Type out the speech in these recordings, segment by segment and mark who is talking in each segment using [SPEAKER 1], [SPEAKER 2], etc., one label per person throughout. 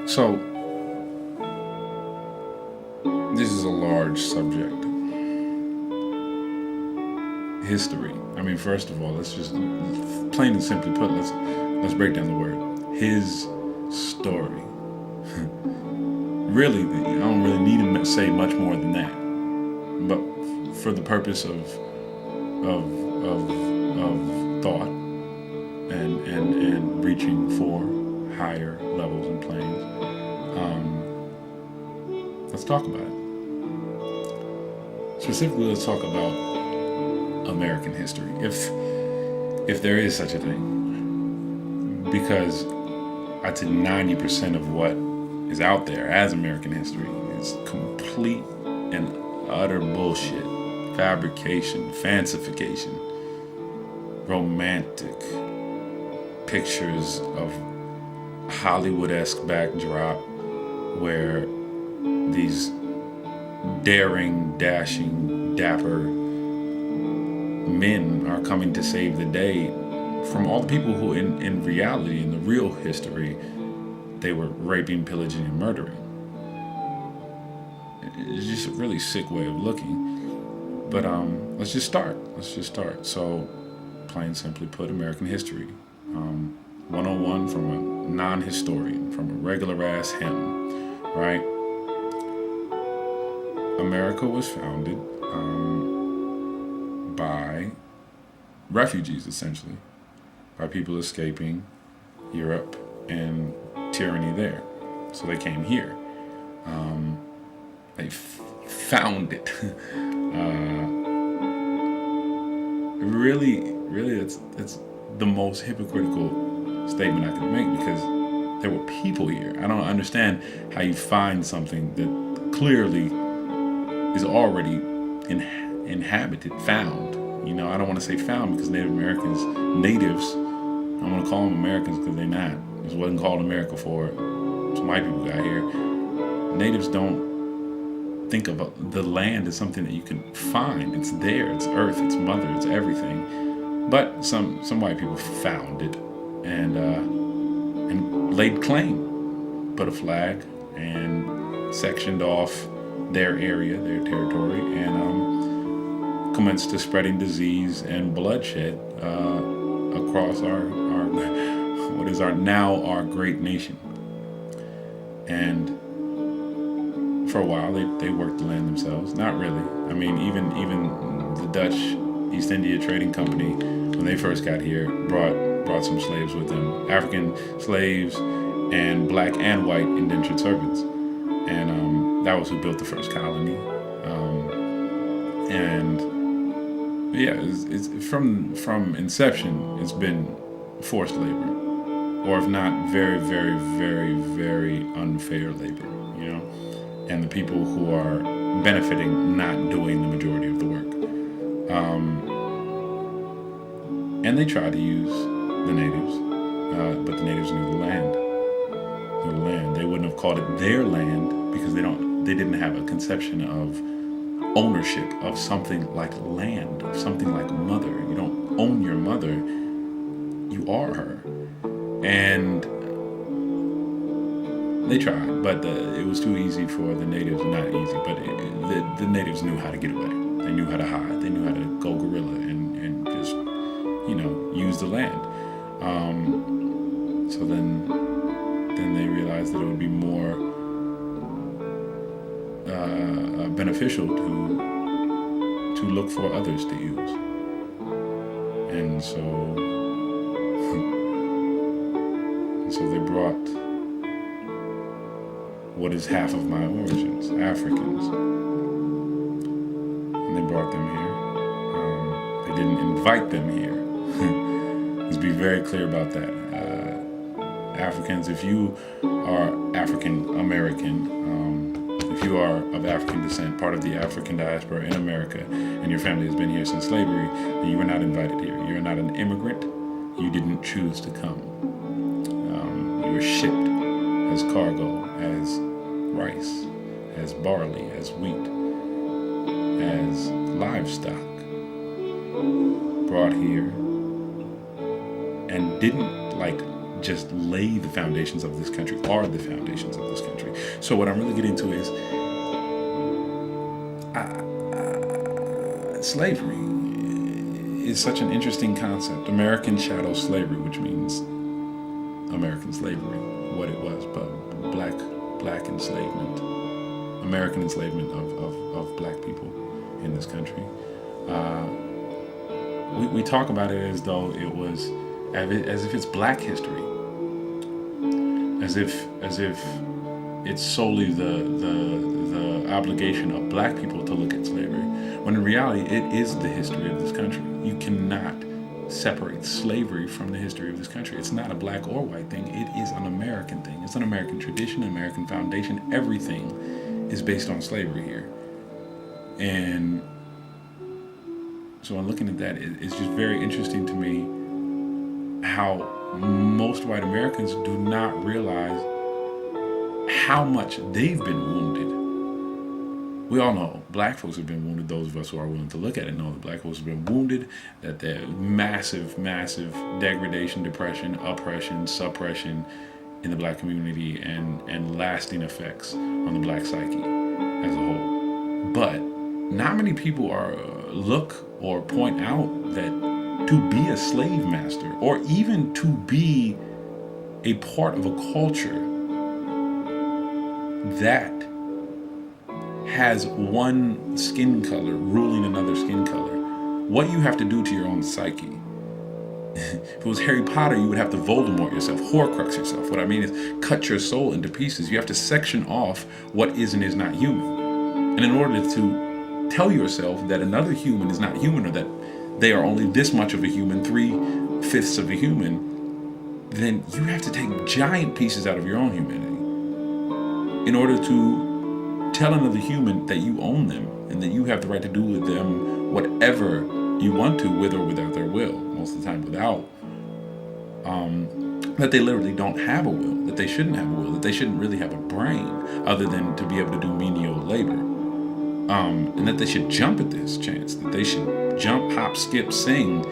[SPEAKER 1] So, this is a large subject. History. I mean, first of all, let's just plain and simply put. Let's break down the word. His story. Really, I don't really need to say much more than that. But for the purpose of of thought and reaching for higher levels and planes, let's talk about it. Specifically, let's talk about American history, if there is such a thing, because I'd say 90% of what is out there as American history is complete and utter bullshit, fabrication, fancification, romantic pictures of Hollywood-esque backdrop where these daring, dashing, dapper men are coming to save the day from all the people who in reality, in the real history, they were raping, pillaging, and murdering. It's just a really sick way of looking. But let's just start. So, plain simply put, American history. 101 from a non-historian, from a regular ass him, right? America was founded by refugees, essentially, by people escaping Europe and tyranny there. So they came here. They found it. Really, that's the most hypocritical statement I can make, because there were people here. I don't understand how you find something that clearly is already inhabited, found. You know, I don't want to say found because Native Americans, natives, I'm going to call them Americans because they're not. This wasn't called America for some white people got here. Natives don't think of the land as something that you can find. It's there, it's earth, it's mother, it's everything. But some white people found it and laid claim, put a flag, and sectioned off their area, their territory, and commenced to spreading disease and bloodshed across our what is our great nation. And for a while they worked the land themselves. Not really. I mean, even the Dutch East India Trading Company, when they first got here, brought some slaves with them, African slaves and black and white indentured servants, and that was who built the first colony. And yeah, it's from inception, it's been forced labor, or if not, very, very, very, very unfair labor. You know, and the people who are benefiting not doing the majority of the work. And they tried to use the natives, but the natives knew the land. They wouldn't have called it their land because they didn't have a conception of ownership of something like land, of something like mother. You don't own your mother, you are her. And they tried, but it was too easy for the natives. Not easy, but the natives knew how to get away. They knew how to hide. They knew how to go guerrilla and just, use the land. So then they realized that it would be more beneficial to look for others to use. And so they brought what is half of my origins, Africans. And they brought them here. They didn't invite them here. Let's be very clear about that. Africans, if you are African American, if you are of African descent, part of the African diaspora in America, and your family has been here since slavery, then you were not invited here. You're not an immigrant. You didn't choose to come. You were shipped as cargo, as rice, as barley, as wheat, as livestock, brought here, and didn't just lay the foundations of this country, are the foundations of this country. So what I'm really getting to is slavery is such an interesting concept. American chattel slavery, which means American slavery, what it was, but black enslavement, American enslavement of black people in this country. We talk about it as though it was, as if it's black history, as if it's solely the obligation of black people to look at slavery, when in reality it is the history of this country. You cannot separate slavery from the history of this country. It's not a black or white thing. It is an American thing. It's an American tradition, an American foundation. Everything is based on slavery here. And so in looking at that, it's just very interesting to me how most white Americans do not realize how much they've been wounded. We all know black folks have been wounded. Those of us who are willing to look at it know that black folks have been wounded, that there's massive degradation, depression, oppression, suppression in the black community, and lasting effects on the black psyche as a whole. But not many people look or point out that to be a slave master, or even to be a part of a culture that has one skin color ruling another skin color, what you have to do to your own psyche. If it was Harry Potter, you would have to Voldemort yourself, Horcrux yourself. What I mean is cut your soul into pieces. You have to section off what is and is not human. And in order to tell yourself that another human is not human, or that they are only this much of a human, 3/5 of a human, then you have to take giant pieces out of your own humanity in order to tell another human that you own them and that you have the right to do with them whatever you want to, with or without their will, most of the time without, that they literally don't have a will, that they shouldn't have a will, that they shouldn't really have a brain other than to be able to do menial labor. And that they should jump at this chance, that they should jump, hop, skip, sing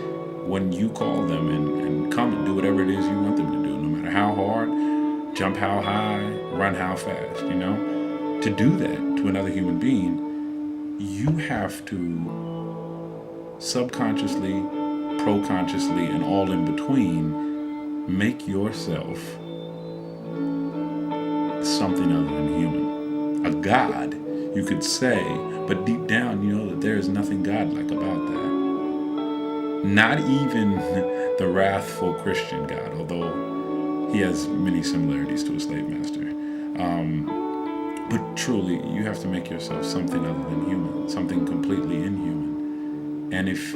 [SPEAKER 1] when you call them and come and do whatever it is you want them to do, no matter how hard, jump how high, run how fast, To do that to another human being, you have to subconsciously, proconsciously, and all in between make yourself something other than human. A god, you could say, but deep down you know that there is nothing godlike about that. Not even the wrathful Christian God, although he has many similarities to a slave master. But truly, you have to make yourself something other than human, something completely inhuman. And if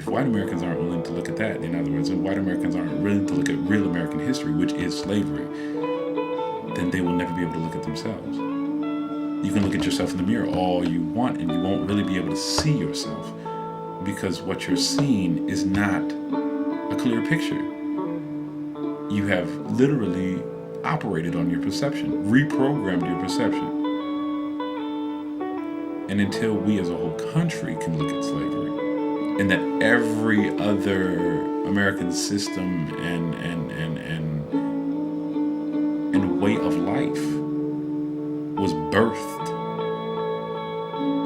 [SPEAKER 1] white Americans aren't willing to look at that, in other words, if white Americans aren't willing to look at real American history, which is slavery, then they will never be able to look at themselves. You can look at yourself in the mirror all you want, and you won't really be able to see yourself, because what you're seeing is not a clear picture. You have literally operated on your perception, reprogrammed your perception. And until we as a whole country can look at slavery, and that every other American system and way of life was birthed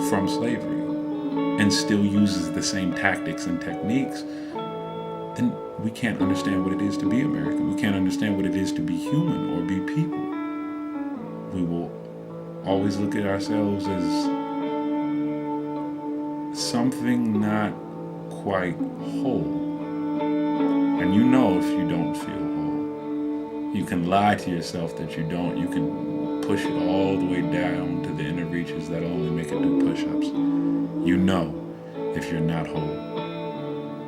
[SPEAKER 1] from slavery and still uses the same tactics and techniques, then we can't understand what it is to be American. We can't understand what it is to be human or be people. We will always look at ourselves as something not quite whole. And you know if you don't feel whole. You can lie to yourself that you don't. You can push it all the way down to the inner reaches that'll only make it do push-ups. You know if you're not whole.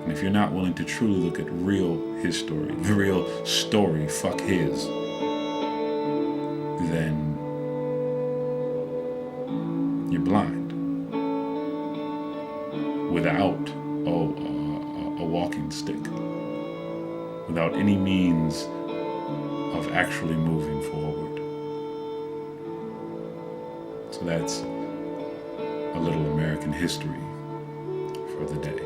[SPEAKER 1] And if you're not willing to truly look at real his story, the real story, fuck his, then you're blind. Without a walking stick. Without any means of actually moving forward. So that's a little American history for the day.